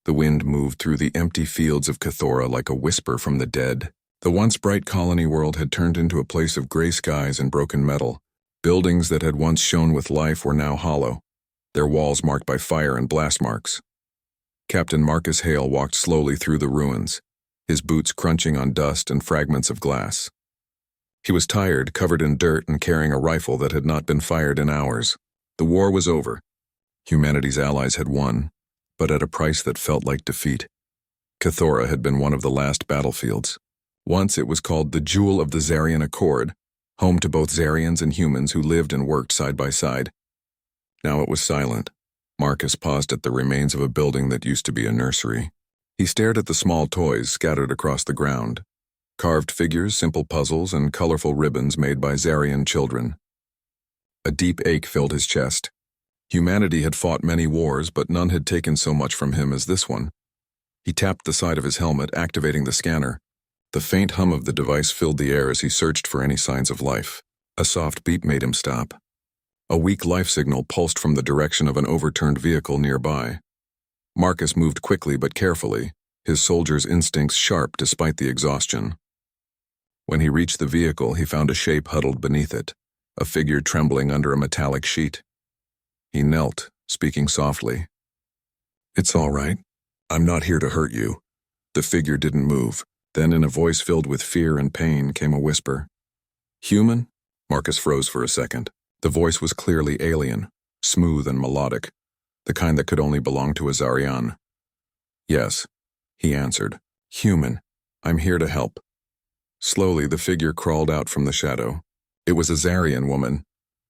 The wind moved through the empty fields of Cathora like a whisper from the dead. The once bright colony world had turned into a place of gray skies and broken metal. Buildings that had once shone with life were now hollow, their walls marked by fire and blast marks. Captain Marcus Hale walked slowly through the ruins, his boots crunching on dust and fragments of glass. He was tired, covered in dirt, and carrying a rifle that had not been fired in hours. The war was over. Humanity's allies had won, but at a price that felt like defeat. Cathora had been one of the last battlefields. Once it was called the Jewel of the Zarian Accord, home to both Zarians and humans who lived and worked side by side. Now it was silent. Marcus paused at the remains of a building that used to be a nursery. He stared at the small toys scattered across the ground. Carved figures, simple puzzles, and colorful ribbons made by Zarian children. A deep ache filled his chest. Humanity had fought many wars, but none had taken so much from him as this one. He tapped the side of his helmet, activating the scanner. The faint hum of the device filled the air as he searched for any signs of life. A soft beep made him stop. A weak life signal pulsed from the direction of an overturned vehicle nearby. Marcus moved quickly but carefully, his soldier's instincts sharp despite the exhaustion. When he reached the vehicle, he found a shape huddled beneath it, a figure trembling under a metallic sheet. He knelt, speaking softly. "It's all right. I'm not here to hurt you." The figure didn't move. Then, in a voice filled with fear and pain, came a whisper. "Human?" Marcus froze for a second. The voice was clearly alien, smooth and melodic, the kind that could only belong to a Zarian. "Yes," he answered. "Human. I'm here to help." Slowly, the figure crawled out from the shadow. It was a Zarian woman,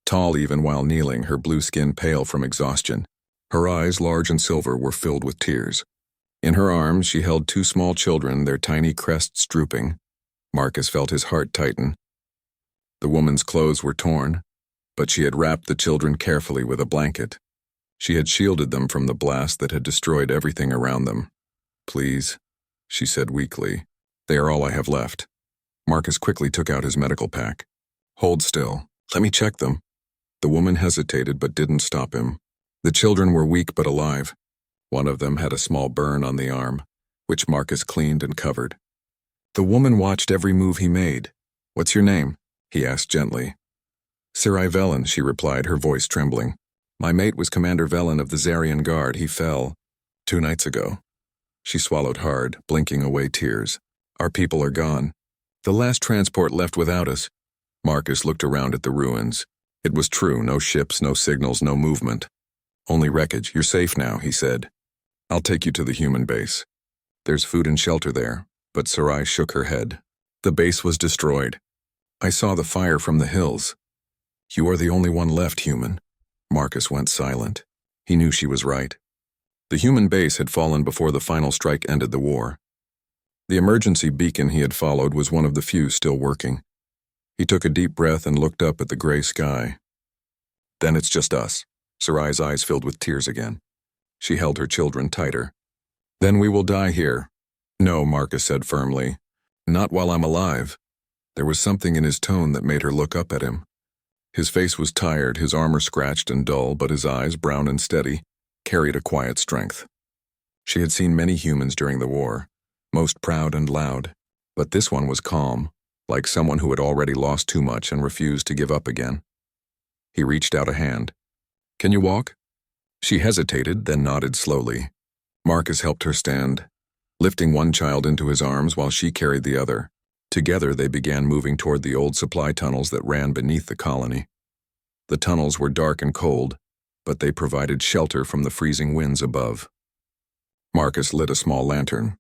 tall even while kneeling, her blue skin pale from exhaustion. Her eyes, large and silver, were filled with tears. In her arms, she held two small children, their tiny crests drooping. Marcus felt his heart tighten. The woman's clothes were torn, but she had wrapped the children carefully with a blanket. She had shielded them from the blast that had destroyed everything around them. "Please," she said weakly. "They are all I have left." Marcus quickly took out his medical pack. "Hold still. Let me check them." The woman hesitated but didn't stop him. The children were weak but alive. One of them had a small burn on the arm, which Marcus cleaned and covered. The woman watched every move he made. "What's your name?" he asked gently. "Sci-Fi Velen," she replied, her voice trembling. "My mate was Commander Velen of the Zarian Guard. He fell 2 nights ago." She swallowed hard, blinking away tears. "Our people are gone. The last transport left without us." Marcus looked around at the ruins. It was true, no ships, no signals, no movement. "Only wreckage. You're safe now," he said. "I'll take you to the human base. There's food and shelter there." But Sarai shook her head. "The base was destroyed. I saw the fire from the hills." "You are the only one left, human." Marcus went silent. He knew she was right. The human base had fallen before the final strike ended the war. The emergency beacon he had followed was one of the few still working. He took a deep breath and looked up at the gray sky. "Then it's just us." Sarai's eyes filled with tears again. She held her children tighter. "Then we will die here." "No," Marcus said firmly. "Not while I'm alive." There was something in his tone that made her look up at him. His face was tired, his armor scratched and dull, but his eyes, brown and steady, carried a quiet strength. She had seen many humans during the war, most proud and loud, but this one was calm, like someone who had already lost too much and refused to give up again. He reached out a hand. "Can you walk?" She hesitated, then nodded slowly. Marcus helped her stand, lifting one child into his arms while she carried the other. Together they began moving toward the old supply tunnels that ran beneath the colony. The tunnels were dark and cold, but they provided shelter from the freezing winds above. Marcus lit a small lantern.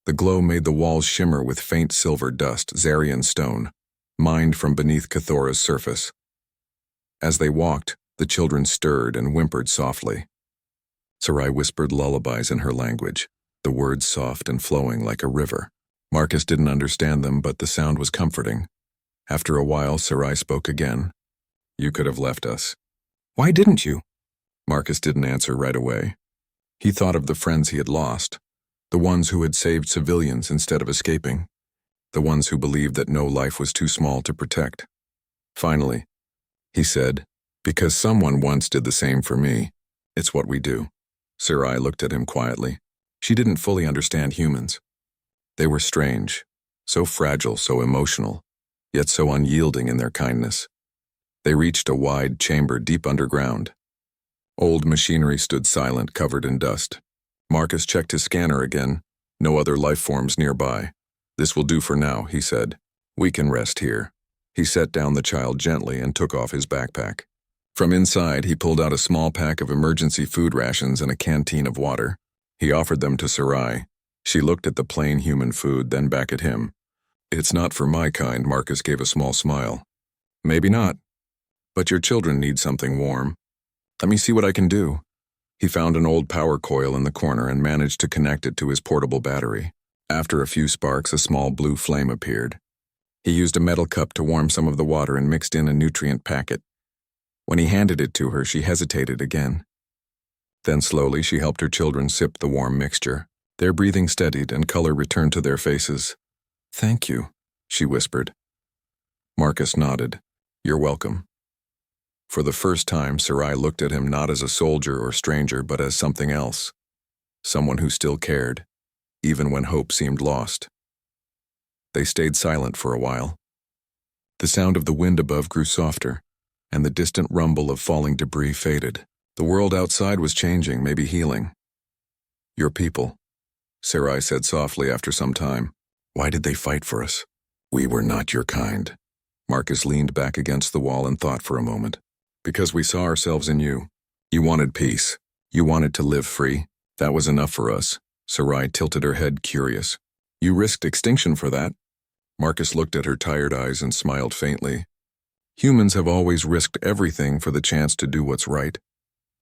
The glow made the walls shimmer with faint silver dust, Zarian stone, mined from beneath Cathora's surface. As they walked, the children stirred and whimpered softly. Sarai whispered lullabies in her language, the words soft and flowing like a river. Marcus didn't understand them, but the sound was comforting. After a while, Sarai spoke again. "You could have left us." "Why didn't you?" Marcus didn't answer right away. He thought of the friends he had lost, the ones who had saved civilians instead of escaping, the ones who believed that no life was too small to protect. Finally, he said, "Because someone once did the same for me. It's what we do." Sarai looked at him quietly. She didn't fully understand humans. They were strange, so fragile, so emotional, yet so unyielding in their kindness. They reached a wide chamber deep underground. Old machinery stood silent, covered in dust. Marcus checked his scanner again. No other life forms nearby. "This will do for now," he said. "We can rest here." He set down the child gently and took off his backpack. From inside, he pulled out a small pack of emergency food rations and a canteen of water. He offered them to Sarai. She looked at the plain human food, then back at him. "It's not for my kind," Marcus gave a small smile. "Maybe not. But your children need something warm. Let me see what I can do." He found an old power coil in the corner and managed to connect it to his portable battery. After a few sparks, a small blue flame appeared. He used a metal cup to warm some of the water and mixed in a nutrient packet. When he handed it to her, she hesitated again. Then slowly she helped her children sip the warm mixture. Their breathing steadied and color returned to their faces. "Thank you," she whispered. Marcus nodded. "You're welcome." For the first time, Sarai looked at him not as a soldier or stranger, but as something else. Someone who still cared, even when hope seemed lost. They stayed silent for a while. The sound of the wind above grew softer, and the distant rumble of falling debris faded. The world outside was changing, maybe healing. "Your people," Sarai said softly after some time. "Why did they fight for us?" "We were not your kind." Marcus leaned back against the wall and thought for a moment. "Because we saw ourselves in you. You wanted peace. You wanted to live free. That was enough for us." Sarai tilted her head, curious. "You risked extinction for that?" Marcus looked at her tired eyes and smiled faintly. "Humans have always risked everything for the chance to do what's right.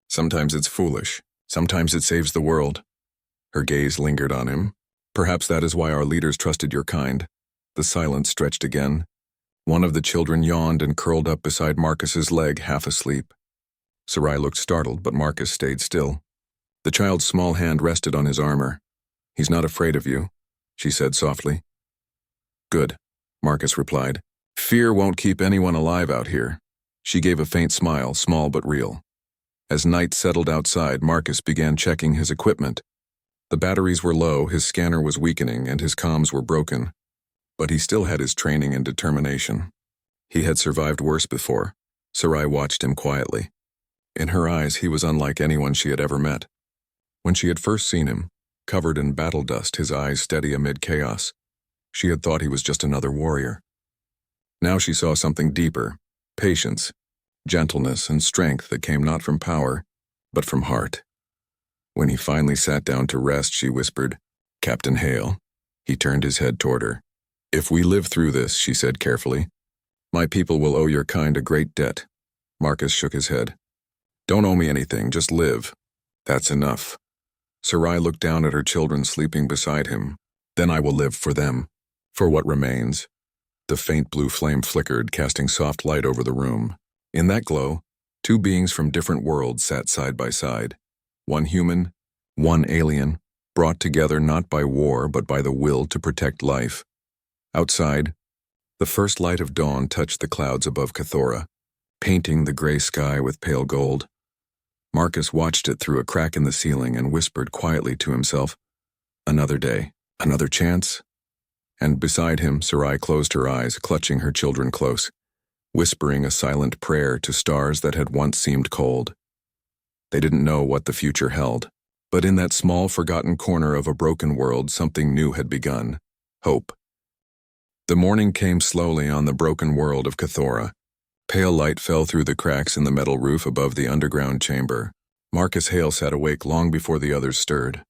Sometimes it's foolish. Sometimes it saves the world." Her gaze lingered on him. "Perhaps that is why our leaders trusted your kind." The silence stretched again. One of the children yawned and curled up beside Marcus's leg, half asleep. Sarai looked startled, but Marcus stayed still. The child's small hand rested on his armor. "He's not afraid of you," she said softly. "Good," Marcus replied. "Fear won't keep anyone alive out here." She gave a faint smile, small but real. As night settled outside, Marcus began checking his equipment. The batteries were low, his scanner was weakening, and his comms were broken. But he still had his training and determination. He had survived worse before. Sarai watched him quietly. In her eyes, he was unlike anyone she had ever met. When she had first seen him, covered in battle dust, his eyes steady amid chaos, she had thought he was just another warrior. Now she saw something deeper, patience, gentleness, and strength that came not from power, but from heart. When he finally sat down to rest, she whispered, "Captain Hale." He turned his head toward her. "If we live through this," she said carefully, "my people will owe your kind a great debt." Marcus shook his head. "Don't owe me anything, just live. That's enough." Sarai looked down at her children sleeping beside him. "Then I will live for them, for what remains." The faint blue flame flickered, casting soft light over the room. In that glow, two beings from different worlds sat side by side. One human, one alien, brought together not by war but by the will to protect life. Outside, the first light of dawn touched the clouds above Cathora, painting the gray sky with pale gold. Marcus watched it through a crack in the ceiling and whispered quietly to himself, "Another day, another chance." And beside him, Sarai closed her eyes, clutching her children close, whispering a silent prayer to stars that had once seemed cold. They didn't know what the future held, but in that small, forgotten corner of a broken world, something new had begun: hope. The morning came slowly on the broken world of Cathora. Pale light fell through the cracks in the metal roof above the underground chamber. Marcus Hale sat awake long before the others stirred.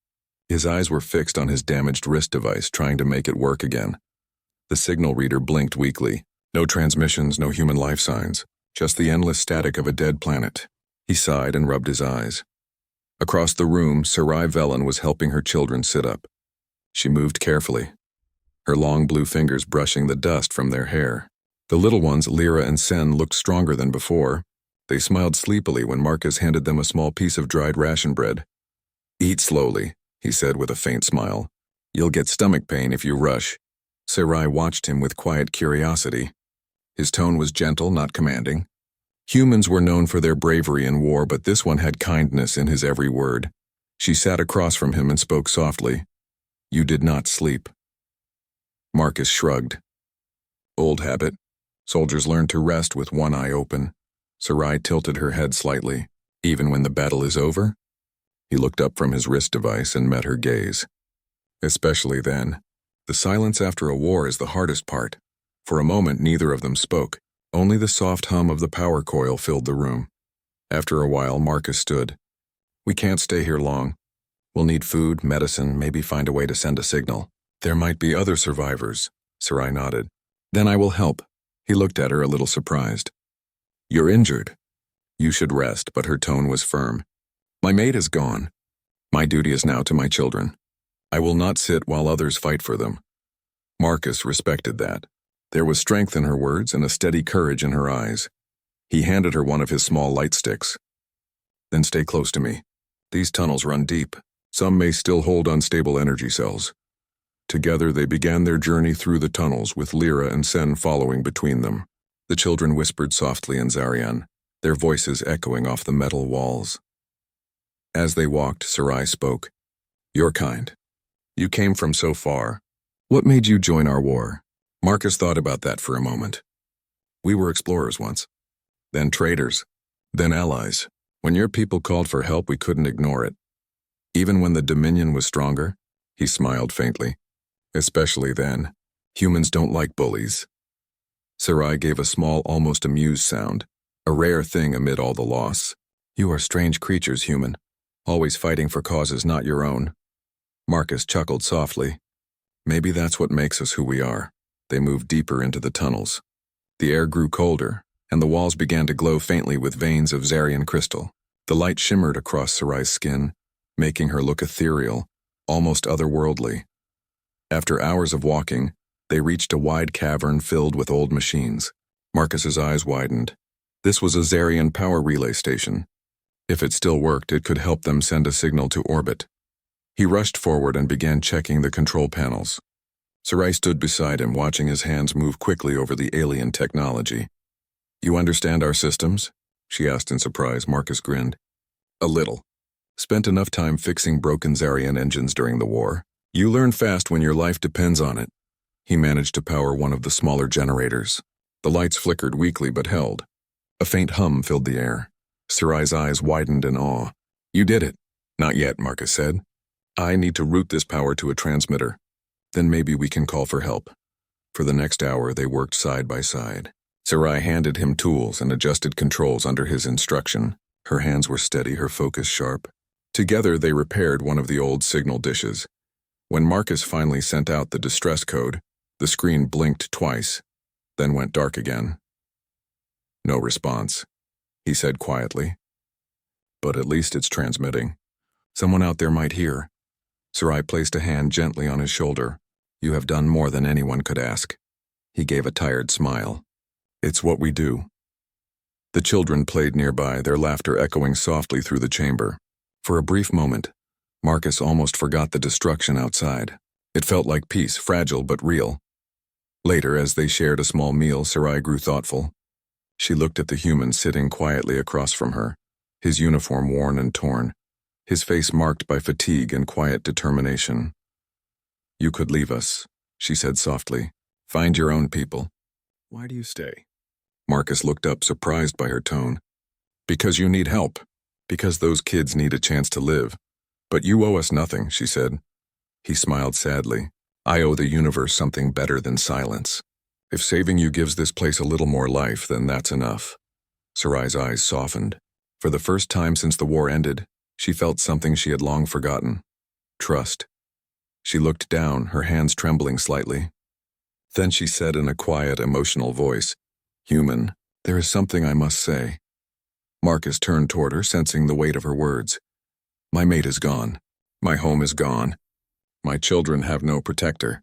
His eyes were fixed on his damaged wrist device, trying to make it work again. The signal reader blinked weakly. No transmissions, no human life signs, just the endless static of a dead planet. He sighed and rubbed his eyes. Across the room, Sarai Velen was helping her children sit up. She moved carefully, her long blue fingers brushing the dust from their hair. The little ones, Lyra and Sen, looked stronger than before. They smiled sleepily when Marcus handed them a small piece of dried ration bread. "Eat slowly," he said with a faint smile. "You'll get stomach pain if you rush." Sarai watched him with quiet curiosity. His tone was gentle, not commanding. Humans were known for their bravery in war, but this one had kindness in his every word. She sat across from him and spoke softly. You did not sleep. Marcus shrugged. Old habit. Soldiers learn to rest with one eye open. Sarai tilted her head slightly. Even when the battle is over? He looked up from his wrist device and met her gaze. Especially then. The silence after a war is the hardest part. For a moment, neither of them spoke. Only the soft hum of the power coil filled the room. After a while, Marcus stood. We can't stay here long. We'll need food, medicine, maybe find a way to send a signal. There might be other survivors. Sarai nodded. Then I will help. He looked at her a little surprised. You're injured. You should rest, but her tone was firm. My mate is gone. My duty is now to my children. I will not sit while others fight for them. Marcus respected that. There was strength in her words and a steady courage in her eyes. He handed her one of his small light sticks. Then stay close to me. These tunnels run deep. Some may still hold unstable energy cells. Together they began their journey through the tunnels, with Lyra and Sen following between them. The children whispered softly in Zarian, their voices echoing off the metal walls. As they walked, Sarai spoke. You're kind. You came from so far. What made you join our war? Marcus thought about that for a moment. We were explorers once. Then traders. Then allies. When your people called for help, we couldn't ignore it. Even when the Dominion was stronger, he smiled faintly. Especially then. Humans don't like bullies. Sarai gave a small, almost amused sound, a rare thing amid all the loss. You are strange creatures, human, always fighting for causes not your own. Marcus chuckled softly. Maybe that's what makes us who we are. They moved deeper into the tunnels. The air grew colder, and the walls began to glow faintly with veins of Zarian crystal. The light shimmered across Sarai's skin, making her look ethereal, almost otherworldly. After hours of walking, they reached a wide cavern filled with old machines. Marcus's eyes widened. This was a Zarian power relay station. If it still worked, it could help them send a signal to orbit. He rushed forward and began checking the control panels. Sarai stood beside him, watching his hands move quickly over the alien technology. You understand our systems? She asked in surprise. Marcus grinned. A little. Spent enough time fixing broken Zarian engines during the war. You learn fast when your life depends on it. He managed to power one of the smaller generators. The lights flickered weakly but held. A faint hum filled the air. Sarai's eyes widened in awe. You did it. Not yet, Marcus said. I need to route this power to a transmitter. Then maybe we can call for help. For the next hour, they worked side by side. Sarai handed him tools and adjusted controls under his instruction. Her hands were steady, her focus sharp. Together, they repaired one of the old signal dishes. When Marcus finally sent out the distress code, the screen blinked twice, then went dark again. No response, he said quietly. But at least it's transmitting. Someone out there might hear. Sarai placed a hand gently on his shoulder. You have done more than anyone could ask. He gave a tired smile. It's what we do. The children played nearby, their laughter echoing softly through the chamber. For a brief moment, Marcus almost forgot the destruction outside. It felt like peace, fragile but real. Later, as they shared a small meal, Sarai grew thoughtful. She looked at the human sitting quietly across from her, his uniform worn and torn, his face marked by fatigue and quiet determination. You could leave us, she said softly. Find your own people. Why do you stay? Marcus looked up, surprised by her tone. Because you need help. Because those kids need a chance to live. But you owe us nothing, she said. He smiled sadly. I owe the universe something better than silence. If saving you gives this place a little more life, then that's enough. Sarai's eyes softened. For the first time since the war ended, she felt something she had long forgotten. Trust. She looked down, her hands trembling slightly. Then she said in a quiet, emotional voice, Human, there is something I must say. Marcus turned toward her, sensing the weight of her words. My mate is gone. My home is gone. My children have no protector.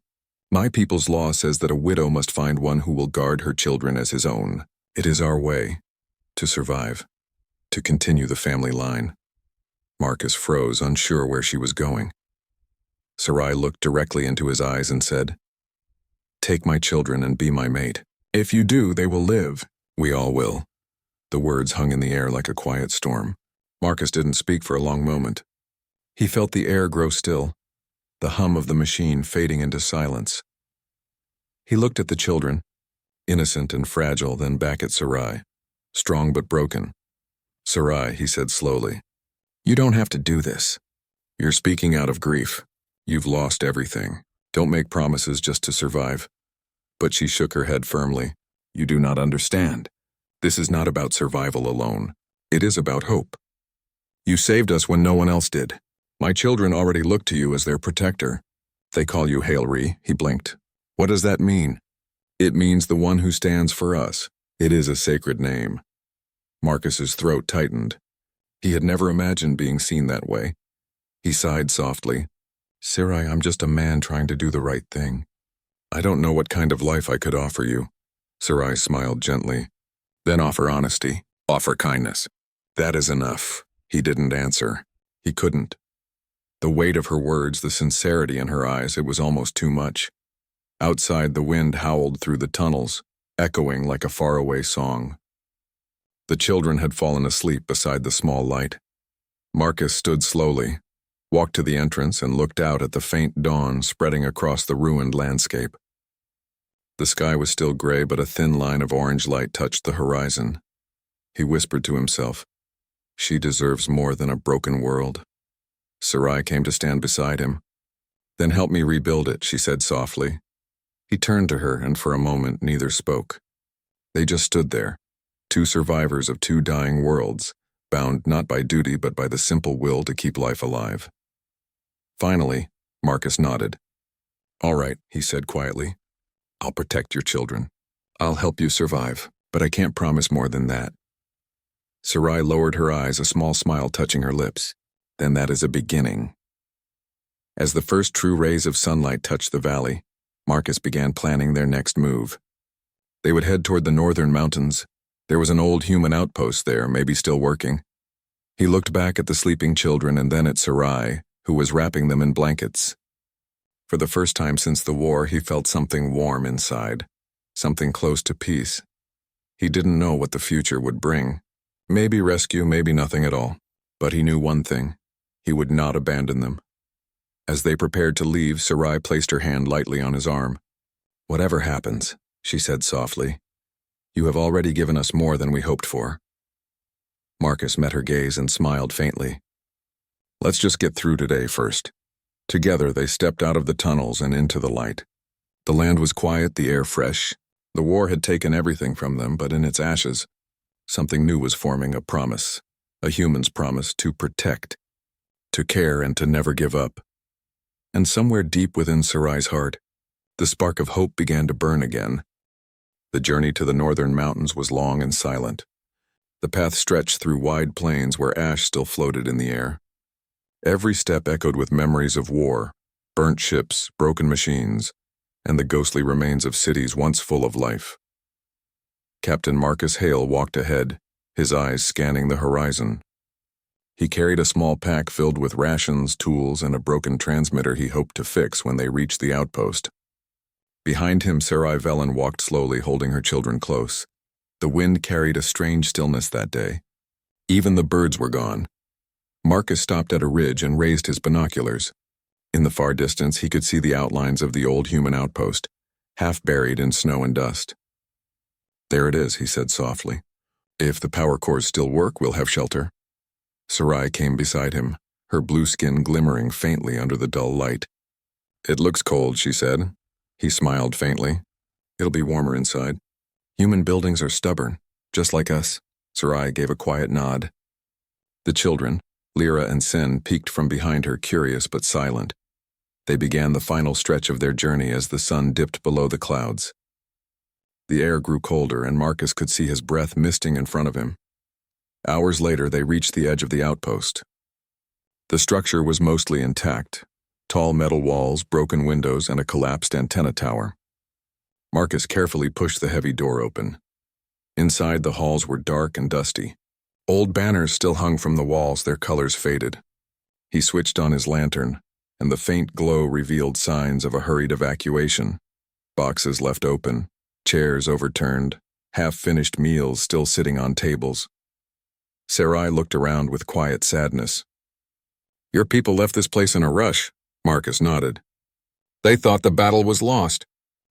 My people's law says that a widow must find one who will guard her children as his own. It is our way to survive, to continue the family line. Marcus froze, unsure where she was going. Sarai looked directly into his eyes and said, Take my children and be my mate. If you do, they will live. We all will. The words hung in the air like a quiet storm. Marcus didn't speak for a long moment. He felt the air grow still, the hum of the machine fading into silence. He looked at the children, innocent and fragile, then back at Sarai, strong but broken. Sarai, he said slowly, you don't have to do this. You're speaking out of grief. You've lost everything. Don't make promises just to survive. But she shook her head firmly. You do not understand. This is not about survival alone. It is about hope. You saved us when no one else did. My children already look to you as their protector. They call you Hailri, he blinked. What does that mean? It means the one who stands for us. It is a sacred name. Marcus's throat tightened. He had never imagined being seen that way. He sighed softly. Sarai, I'm just a man trying to do the right thing. I don't know what kind of life I could offer you. Sarai smiled gently. Then offer honesty. Offer kindness. That is enough. He didn't answer. He couldn't. The weight of her words, the sincerity in her eyes, it was almost too much. Outside, the wind howled through the tunnels, echoing like a faraway song. The children had fallen asleep beside the small light. Marcus stood slowly, walked to the entrance, and looked out at the faint dawn spreading across the ruined landscape. The sky was still gray, but a thin line of orange light touched the horizon. He whispered to himself, she deserves more than a broken world. Sarai came to stand beside him. Then help me rebuild it, she said softly. He turned to her, and for a moment neither spoke. They just stood there, two survivors of two dying worlds, bound not by duty but by the simple will to keep life alive. Finally, Marcus nodded. All right, he said quietly. I'll protect your children. I'll help you survive, but I can't promise more than that. Sarai lowered her eyes, a small smile touching her lips. Then that is a beginning. As the first true rays of sunlight touched the valley, Marcus began planning their next move. They would head toward the northern mountains. There was an old human outpost there, maybe still working. He looked back at the sleeping children and then at Sarai, who was wrapping them in blankets. For the first time since the war, he felt something warm inside, something close to peace. He didn't know what the future would bring. Maybe rescue, maybe nothing at all. But he knew one thing. He would not abandon them. As they prepared to leave, Sarai placed her hand lightly on his arm. Whatever happens, she said softly, you have already given us more than we hoped for. Marcus met her gaze and smiled faintly. Let's just get through today first. Together they stepped out of the tunnels and into the light. The land was quiet, the air fresh. The war had taken everything from them, but in its ashes, something new was forming, a promise, a human's promise to protect, to care, and to never give up. And somewhere deep within Sarai's heart, the spark of hope began to burn again. The journey to the northern mountains was long and silent. The path stretched through wide plains where ash still floated in the air. Every step echoed with memories of war, burnt ships, broken machines, and the ghostly remains of cities once full of life. Captain Marcus Hale walked ahead, his eyes scanning the horizon. He carried a small pack filled with rations, tools, and a broken transmitter he hoped to fix when they reached the outpost. Behind him, Sarai Velen walked slowly, holding her children close. The wind carried a strange stillness that day. Even the birds were gone. Marcus stopped at a ridge and raised his binoculars. In the far distance, he could see the outlines of the old human outpost, half buried in snow and dust. There it is, he said softly. If the power cores still work, we'll have shelter. Sarai came beside him, her blue skin glimmering faintly under the dull light. It looks cold, she said. He smiled faintly. It'll be warmer inside. Human buildings are stubborn, just like us. Sarai gave a quiet nod. The children, Lyra and Sin, peeked from behind her, curious but silent. They began the final stretch of their journey as the sun dipped below the clouds. The air grew colder, and Marcus could see his breath misting in front of him. Hours later, they reached the edge of the outpost. The structure was mostly intact. Tall metal walls, broken windows, and a collapsed antenna tower. Marcus carefully pushed the heavy door open. Inside, the halls were dark and dusty. Old banners still hung from the walls, their colors faded. He switched on his lantern, and the faint glow revealed signs of a hurried evacuation. Boxes left open, chairs overturned, half-finished meals still sitting on tables. Sarai looked around with quiet sadness. Your people left this place in a rush, Marcus nodded. They thought the battle was lost.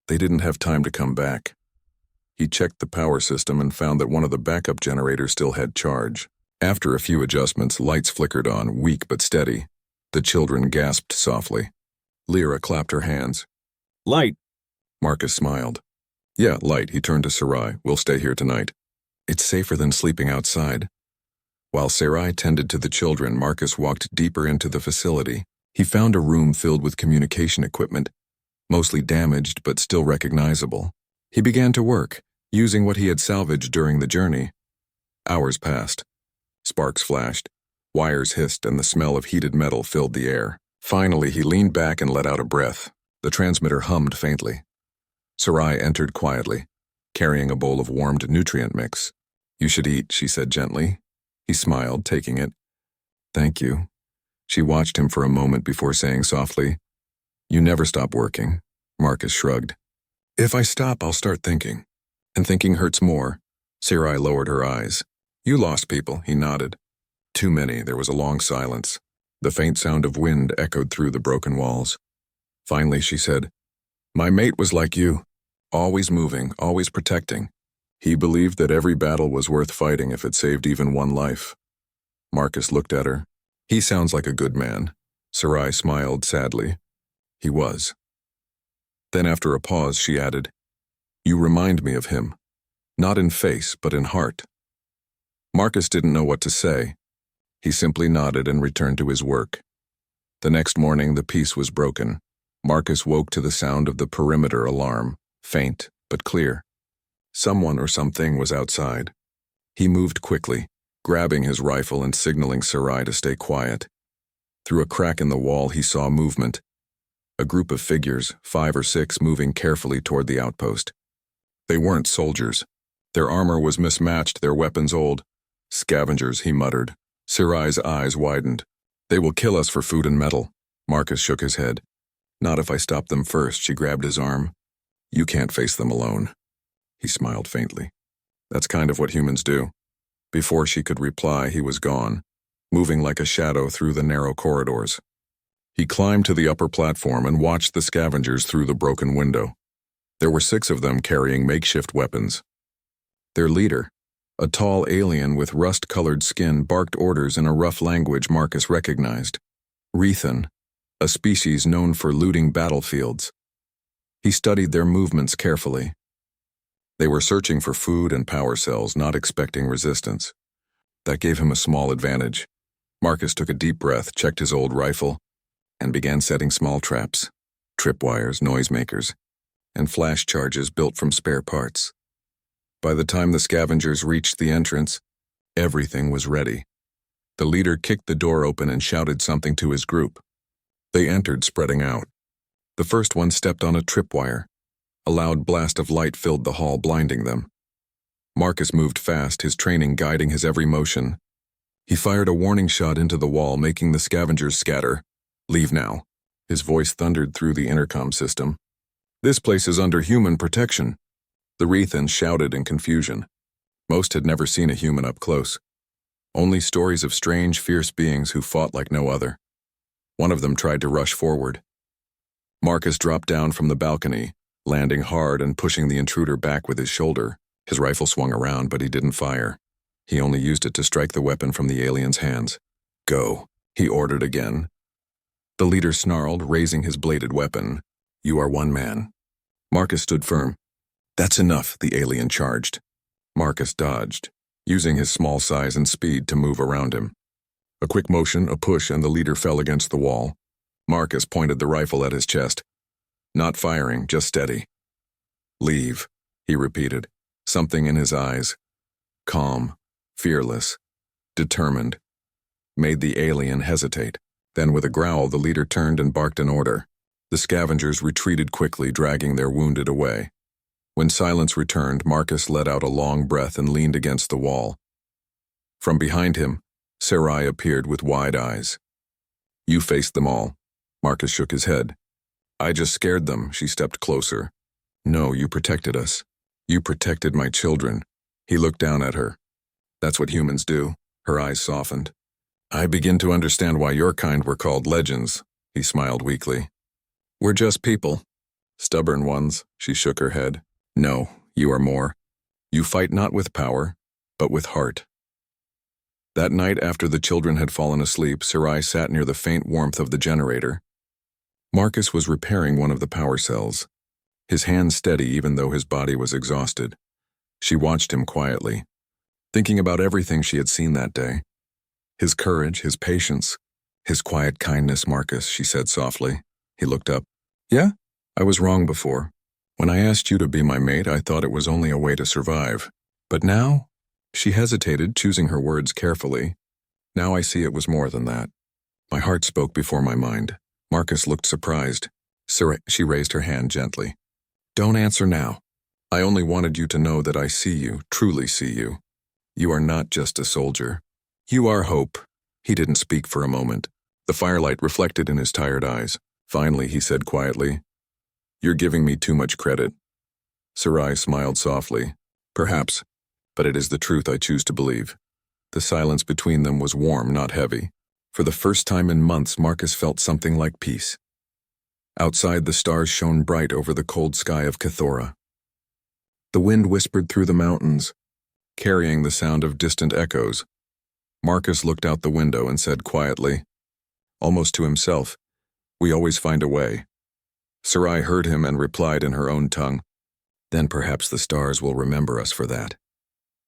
They didn't have time to come back. He checked the power system and found that one of the backup generators still had charge. After a few adjustments, lights flickered on, weak but steady. The children gasped softly. Lyra clapped her hands. Light! Marcus smiled. Yeah, light, he turned to Sarai. We'll stay here tonight. It's safer than sleeping outside. While Sarai tended to the children, Marcus walked deeper into the facility. He found a room filled with communication equipment, mostly damaged but still recognizable. He began to work, using what he had salvaged during the journey. Hours passed. Sparks flashed, wires hissed, and the smell of heated metal filled the air. Finally, he leaned back and let out a breath. The transmitter hummed faintly. Sarai entered quietly, carrying a bowl of warmed nutrient mix. You should eat, she said gently. He smiled, taking it. Thank you. She watched him for a moment before saying softly, You never stop working. Marcus shrugged. If I stop, I'll start thinking. And thinking hurts more. Sarai lowered her eyes. You lost people, he nodded. Too many. There was a long silence. The faint sound of wind echoed through the broken walls. Finally, she said, My mate was like you, always moving, always protecting. He believed that every battle was worth fighting if it saved even one life. Marcus looked at her. He sounds like a good man. Sarai smiled sadly. He was. Then after a pause, she added, You remind me of him. Not in face, but in heart. Marcus didn't know what to say. He simply nodded and returned to his work. The next morning, the peace was broken. Marcus woke to the sound of the perimeter alarm, faint but clear. Someone or something was outside. He moved quickly, grabbing his rifle and signaling Sarai to stay quiet. Through a crack in the wall, he saw movement. A group of figures, 5 or 6, moving carefully toward the outpost. They weren't soldiers. Their armor was mismatched, their weapons old. Scavengers, he muttered. Sarai's eyes widened. They will kill us for food and metal. Marcus shook his head. Not if I stop them first, she grabbed his arm. You can't face them alone. He smiled faintly. That's kind of what humans do. Before she could reply, he was gone, moving like a shadow through the narrow corridors. He climbed to the upper platform and watched the scavengers through the broken window. There were 6 of them carrying makeshift weapons. Their leader, a tall alien with rust-colored skin, barked orders in a rough language Marcus recognized. Rethan, a species known for looting battlefields. He studied their movements carefully. They were searching for food and power cells, not expecting resistance. That gave him a small advantage. Marcus took a deep breath, checked his old rifle, and began setting small traps, tripwires, noisemakers, and flash charges built from spare parts. By the time the scavengers reached the entrance, everything was ready. The leader kicked the door open and shouted something to his group. They entered, spreading out. The first one stepped on a tripwire. A loud blast of light filled the hall, blinding them. Marcus moved fast, his training guiding his every motion. He fired a warning shot into the wall, making the scavengers scatter. Leave now. His voice thundered through the intercom system. This place is under human protection. The Rethans shouted in confusion. Most had never seen a human up close. Only stories of strange, fierce beings who fought like no other. One of them tried to rush forward. Marcus dropped down from the balcony, landing hard and pushing the intruder back with his shoulder. His rifle swung around, but he didn't fire. He only used it to strike the weapon from the alien's hands. Go, he ordered again. The leader snarled, raising his bladed weapon. You are one man. Marcus stood firm. That's enough, the alien charged. Marcus dodged, using his small size and speed to move around him. A quick motion, a push, and the leader fell against the wall. Marcus pointed the rifle at his chest. Not firing, just steady. Leave, he repeated, something in his eyes. Calm, fearless, determined. Made the alien hesitate. Then with a growl, the leader turned and barked an order. The scavengers retreated quickly, dragging their wounded away. When silence returned, Marcus let out a long breath and leaned against the wall. From behind him, Sarai appeared with wide eyes. You faced them all. Marcus shook his head. I just scared them, she stepped closer. No, you protected us. You protected my children. He looked down at her. That's what humans do. Her eyes softened. I begin to understand why your kind were called legends, he smiled weakly. We're just people. Stubborn ones, she shook her head. No, you are more. You fight not with power, but with heart. That night after the children had fallen asleep, Sarai sat near the faint warmth of the generator. Marcus was repairing one of the power cells, his hands steady even though his body was exhausted. She watched him quietly, thinking about everything she had seen that day. His courage, his patience, his quiet kindness. Marcus, she said softly. He looked up. Yeah? I was wrong before. When I asked you to be my mate, I thought it was only a way to survive. But now? She hesitated, choosing her words carefully. Now I see it was more than that. My heart spoke before my mind. Marcus looked surprised. She raised her hand gently. Don't answer now. I only wanted you to know that I see you, truly see you. You are not just a soldier. You are hope. He didn't speak for a moment. The firelight reflected in his tired eyes. Finally, he said quietly, You're giving me too much credit. Sarai smiled softly. Perhaps, but it is the truth I choose to believe. The silence between them was warm, not heavy. For the first time in months, Marcus felt something like peace. Outside, the stars shone bright over the cold sky of Cathora. The wind whispered through the mountains, carrying the sound of distant echoes. Marcus looked out the window and said quietly, almost to himself, We always find a way. Sarai heard him and replied in her own tongue, Then perhaps the stars will remember us for that.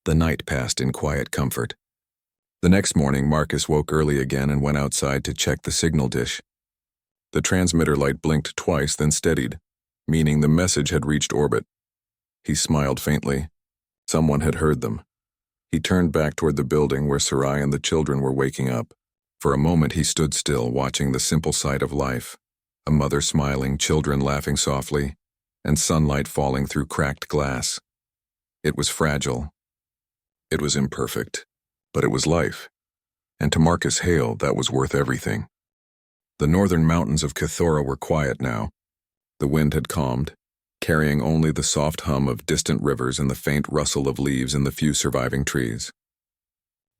The night passed in quiet comfort. The next morning, Marcus woke early again and went outside to check the signal dish. The transmitter light blinked twice, then steadied, meaning the message had reached orbit. He smiled faintly. Someone had heard them. He turned back toward the building where Sarai and the children were waking up. For a moment he stood still, watching the simple sight of life. A mother smiling, children laughing softly, and sunlight falling through cracked glass. It was fragile. It was imperfect. But it was life. And to Marcus Hale, that was worth everything. The northern mountains of Cathora were quiet now. The wind had calmed, carrying only the soft hum of distant rivers and the faint rustle of leaves in the few surviving trees.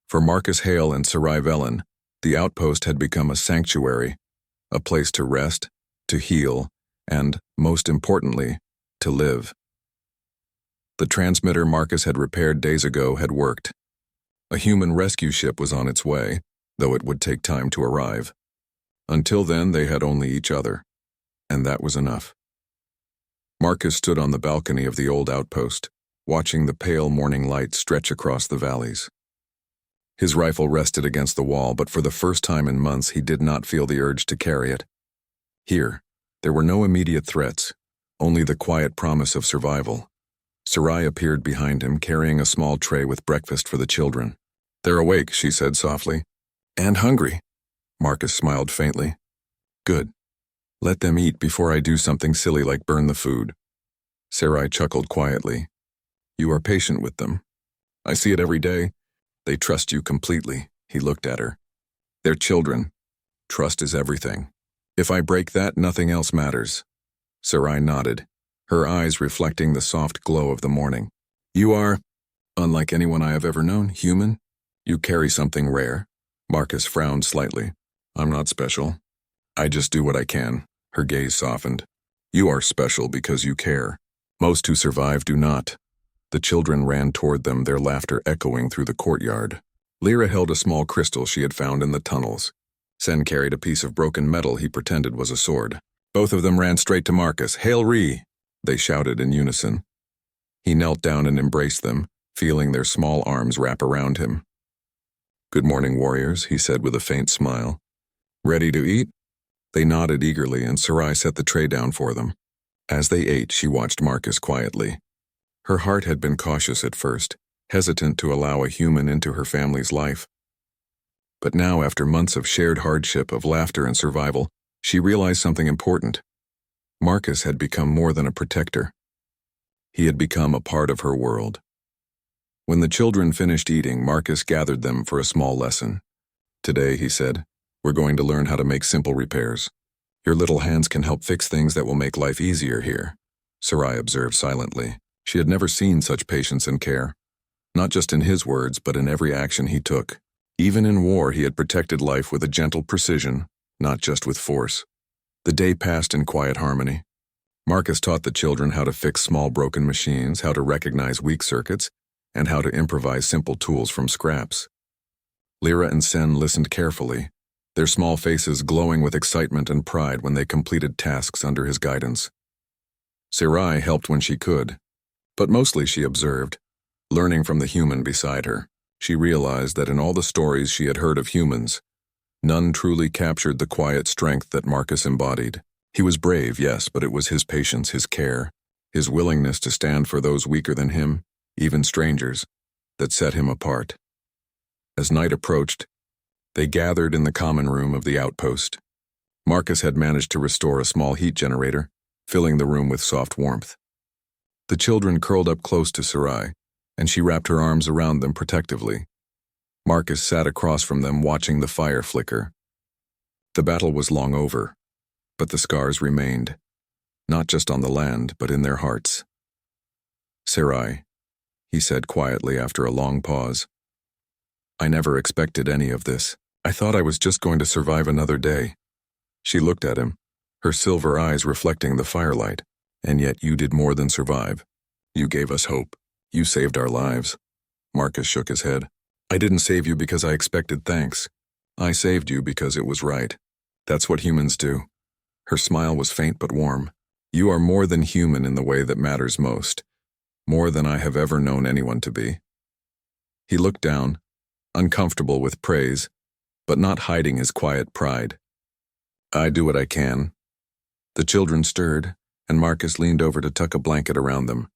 For Marcus Hale and Sarai Velen, the outpost had become a sanctuary, a place to rest, to heal, and, most importantly, to live. The transmitter Marcus had repaired days ago had worked. A human rescue ship was on its way, though it would take time to arrive. Until then, they had only each other, and that was enough. Marcus stood on the balcony of the old outpost, watching the pale morning light stretch across the valleys. His rifle rested against the wall, but for the first time in months he did not feel the urge to carry it. Here, there were no immediate threats, only the quiet promise of survival. Sarai appeared behind him, carrying a small tray with breakfast for the children. They're awake, she said softly. And hungry. Marcus smiled faintly. Good. Let them eat before I do something silly like burn the food. Sarai chuckled quietly. You are patient with them. I see it every day. They trust you completely. He looked at her. They're children. Trust is everything. If I break that, nothing else matters. Sarai nodded, her eyes reflecting the soft glow of the morning. You are, unlike anyone I have ever known, human. You carry something rare. Marcus frowned slightly. I'm not special. I just do what I can. Her gaze softened. You are special because you care. Most who survive do not. The children ran toward them, their laughter echoing through the courtyard. Lyra held a small crystal she had found in the tunnels. Sen carried a piece of broken metal he pretended was a sword. Both of them ran straight to Marcus. Hail Ree! They shouted in unison. He knelt down and embraced them, feeling their small arms wrap around him. Good morning, warriors, he said with a faint smile. Ready to eat? They nodded eagerly, and Sarai set the tray down for them. As they ate, she watched Marcus quietly. Her heart had been cautious at first, hesitant to allow a human into her family's life. But now, after months of shared hardship, of laughter and survival, she realized something important. Marcus had become more than a protector. He had become a part of her world. When the children finished eating, Marcus gathered them for a small lesson. Today, he said, we're going to learn how to make simple repairs. Your little hands can help fix things that will make life easier here. Sarai observed silently. She had never seen such patience and care. Not just in his words, but in every action he took. Even in war, he had protected life with a gentle precision, not just with force. The day passed in quiet harmony. Marcus taught the children how to fix small broken machines, how to recognize weak circuits, and how to improvise simple tools from scraps. Lyra and Sen listened carefully, their small faces glowing with excitement and pride when they completed tasks under his guidance. Sarai helped when she could, but mostly she observed, learning from the human beside her. She realized that in all the stories she had heard of humans, none truly captured the quiet strength that Marcus embodied. He was brave, yes, but it was his patience, his care, his willingness to stand for those weaker than him, even strangers, that set him apart. As night approached, they gathered in the common room of the outpost. Marcus had managed to restore a small heat generator, filling the room with soft warmth. The children curled up close to Sarai, and she wrapped her arms around them protectively. Marcus sat across from them watching the fire flicker. The battle was long over, but the scars remained, not just on the land, but in their hearts. "Sarai," he said quietly after a long pause, "I never expected any of this. I thought I was just going to survive another day." She looked at him, her silver eyes reflecting the firelight. "And yet you did more than survive. You gave us hope. You saved our lives." Marcus shook his head. "I didn't save you because I expected thanks. I saved you because it was right. That's what humans do." Her smile was faint but warm. "You are more than human in the way that matters most. More than I have ever known anyone to be." He looked down, uncomfortable with praise, but not hiding his quiet pride. "I do what I can." The children stirred, and Marcus leaned over to tuck a blanket around them.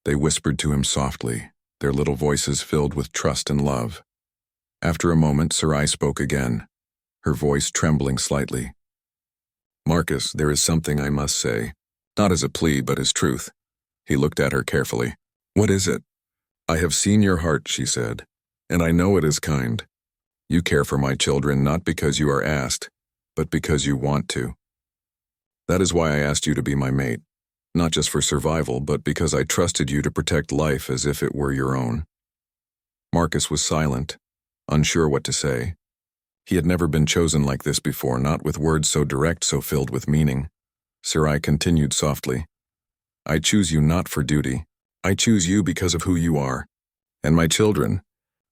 They whispered to him softly, their little voices filled with trust and love. After a moment, Sarai spoke again, her voice trembling slightly. "Marcus, there is something I must say, not as a plea but as truth." He looked at her carefully. "What is it?" "I have seen your heart," she said, "and I know it is kind. You care for my children not because you are asked, but because you want to. That is why I asked you to be my mate, not just for survival, but because I trusted you to protect life as if it were your own." Marcus was silent, unsure what to say. He had never been chosen like this before, not with words so direct, so filled with meaning. Sarai continued softly, "I choose you not for duty. I choose you because of who you are. And my children,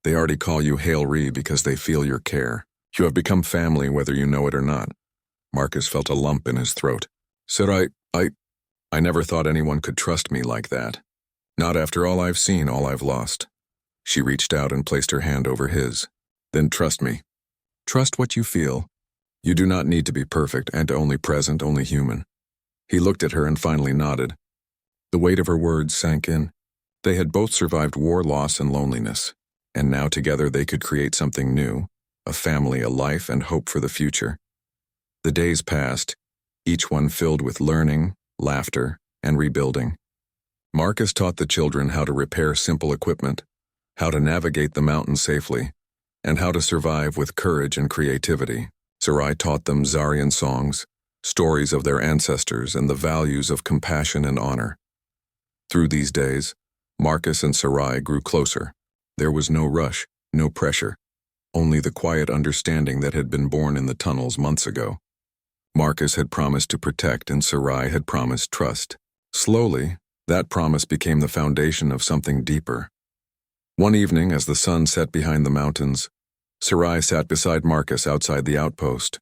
they already call you Hail Ree because they feel your care. You have become family whether you know it or not." Marcus felt a lump in his throat. "Sarai, I never thought anyone could trust me like that. Not after all I've seen, all I've lost." She reached out and placed her hand over his. "Then trust me. Trust what you feel. You do not need to be perfect and only present, only human." He looked at her and finally nodded. The weight of her words sank in. They had both survived war, loss, and loneliness, and now together they could create something new, a family, a life, and hope for the future. The days passed, each one filled with learning, laughter, and rebuilding. Marcus taught the children how to repair simple equipment, how to navigate the mountains safely, and how to survive with courage and creativity. Sarai taught them Zarian songs, stories of their ancestors, and the values of compassion and honor. Through these days, Marcus and Sarai grew closer. There was no rush, no pressure, only the quiet understanding that had been born in the tunnels months ago. Marcus had promised to protect and Sarai had promised trust. Slowly, that promise became the foundation of something deeper. One evening, as the sun set behind the mountains, Sarai sat beside Marcus outside the outpost.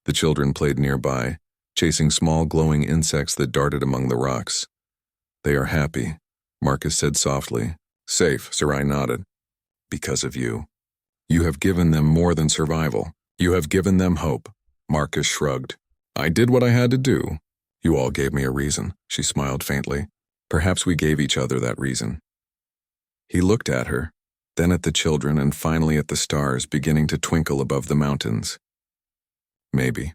The children played nearby, chasing small glowing insects that darted among the rocks. "They are happy," Marcus said softly. "Safe," Sarai nodded. "Because of you. You have given them more than survival. You have given them hope." Marcus shrugged. "I did what I had to do. You all gave me a reason," she smiled faintly. "Perhaps we gave each other that reason." He looked at her, then at the children, and finally at the stars beginning to twinkle above the mountains. Maybe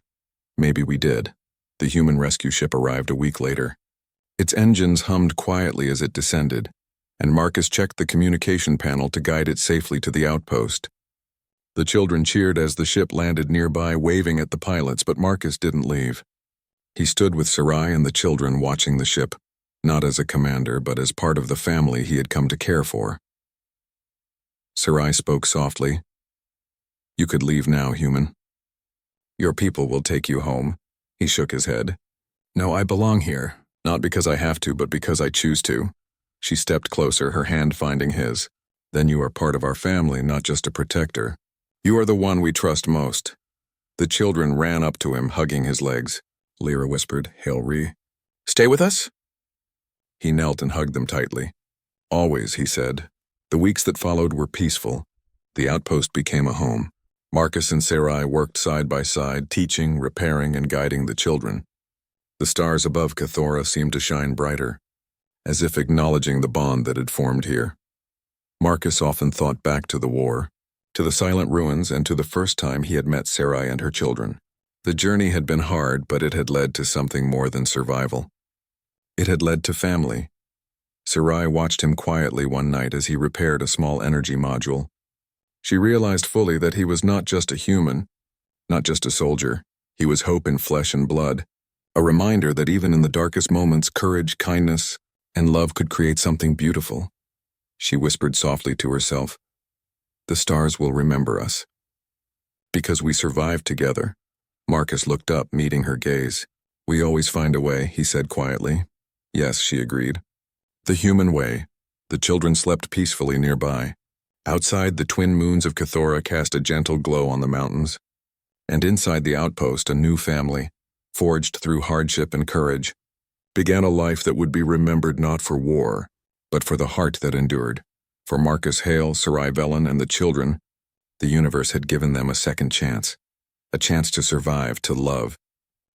we did. The human rescue ship arrived a week later. Its engines hummed quietly as it descended, and Marcus checked the communication panel to guide it safely to the outpost. The children cheered as the ship landed nearby, waving at the pilots, but Marcus didn't leave. He stood with Sarai and the children watching the ship, not as a commander, but as part of the family he had come to care for. Sarai spoke softly, You could leave now, human. Your people will take you home. He shook his head. No, I belong here, not because I have to, but because I choose to. She stepped closer, her hand finding his. Then you are part of our family, not just a protector. You are the one we trust most. The children ran up to him, hugging his legs. Lyra whispered, Hail Ree. Stay with us? He knelt and hugged them tightly. Always, he said. The weeks that followed were peaceful. The outpost became a home. Marcus and Sarai worked side by side, teaching, repairing, and guiding the children. The stars above Cathora seemed to shine brighter, as if acknowledging the bond that had formed here. Marcus often thought back to the war, to the silent ruins, and to the first time he had met Sarai and her children. The journey had been hard, but it had led to something more than survival. It had led to family. Sarai watched him quietly one night as he repaired a small energy module. She realized fully that he was not just a human, not just a soldier. He was hope in flesh and blood, a reminder that even in the darkest moments, courage, kindness, and love could create something beautiful. She whispered softly to herself, The stars will remember us. Because we survived together. Marcus looked up, meeting her gaze. We always find a way, he said quietly. Yes, she agreed. The human way. The children slept peacefully nearby. Outside, the twin moons of Cathora cast a gentle glow on the mountains. And inside the outpost, a new family, forged through hardship and courage, began a life that would be remembered not for war, but for the heart that endured. For Marcus Hale, Sarai Velen, and the children, the universe had given them a second chance. A chance to survive, to love,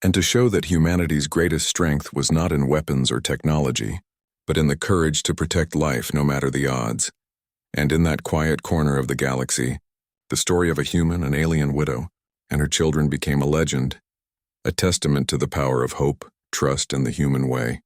and to show that humanity's greatest strength was not in weapons or technology, but in the courage to protect life no matter the odds. And in that quiet corner of the galaxy, the story of a human, an alien widow, and her children became a legend, a testament to the power of hope, trust, and the human way.